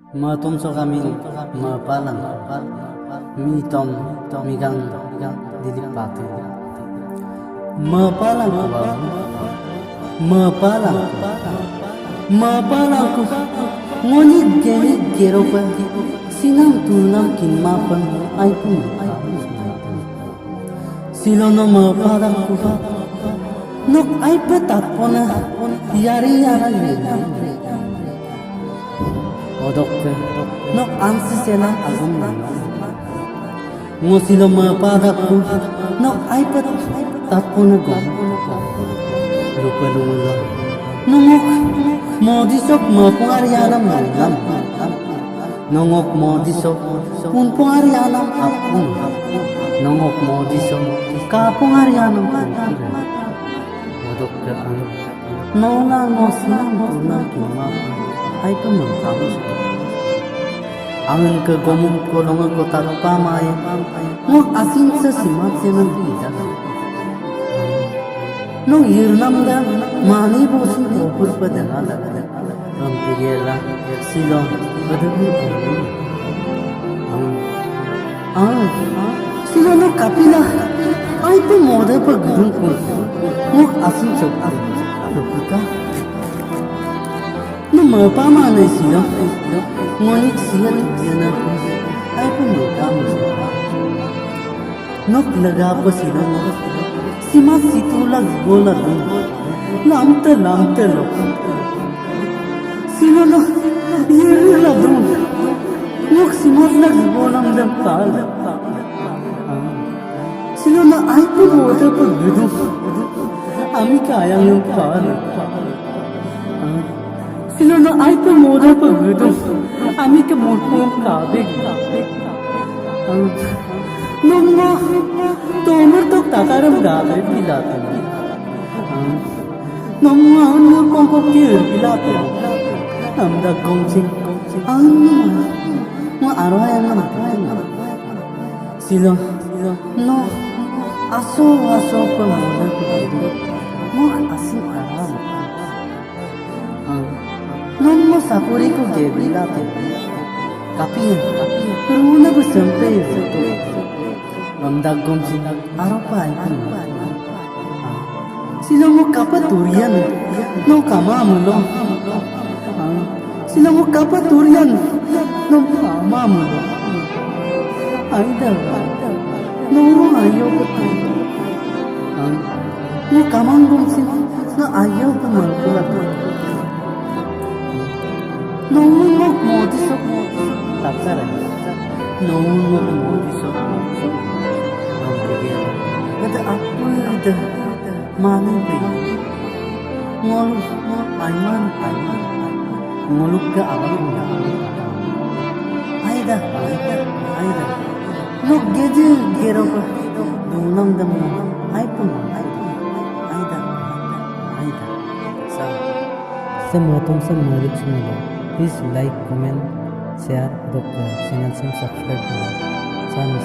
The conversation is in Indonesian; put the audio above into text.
Matom so kami mapalang mi tom migang dilipati mapalang ko ngoni geni geropa sinam tunam kin mapan ai pun silono mapalang ko nok ai petat pona yari yara odok nok ansi sela agum ngosilo mapadakku nok aipat tapuna gom lupa lula nungok modisok mapungarianam malam nungok modisok pun pungarianam apun nungok modisok kapungarianam odok ke ang nona ngosina puna kimap ai pun mengkamu angin ke gomung ko longa ko tarpa mai mo asin sa simat senan ida no yirnam da mani bosun opur padana la ram tigela silong padabu silong no kapila ai to moda pa gurung ko mo asin chok ka no mapama na silong ngonik siyan diyan ako ay pumagkamo siya. Nok laga ko sila mo, simat situlag bola dun, lamta lo. Sila na, yirila dun, nok simat lag bolang dang tala. Sila na ay pumoda pagbidong, ami kayang yung tala. Sila na ay pumoda pagbidong, ami ke mulpung kabig nungma tomar tok takaram gabe pilata nungma nur kongko kir pilata amda gongsing ma arwaya na sila no aso pamoda mo asin aram nungma sapuri ko gebila tapi runa ko sampai itu mamdagom sila aropa itu sila mo kapaturian no kamamulo sila mo kapaturian no kamamulo aida no ayo ko no kamangom sila no ayo ko malpula no mo modisok tapsara no modisok ada apa ada mana be ngol aiman ngoluk ke awal aida no geje gero ko dunam dam ai pun aida sa matom sa malik sunalo please like comment share dok channel subscribe sana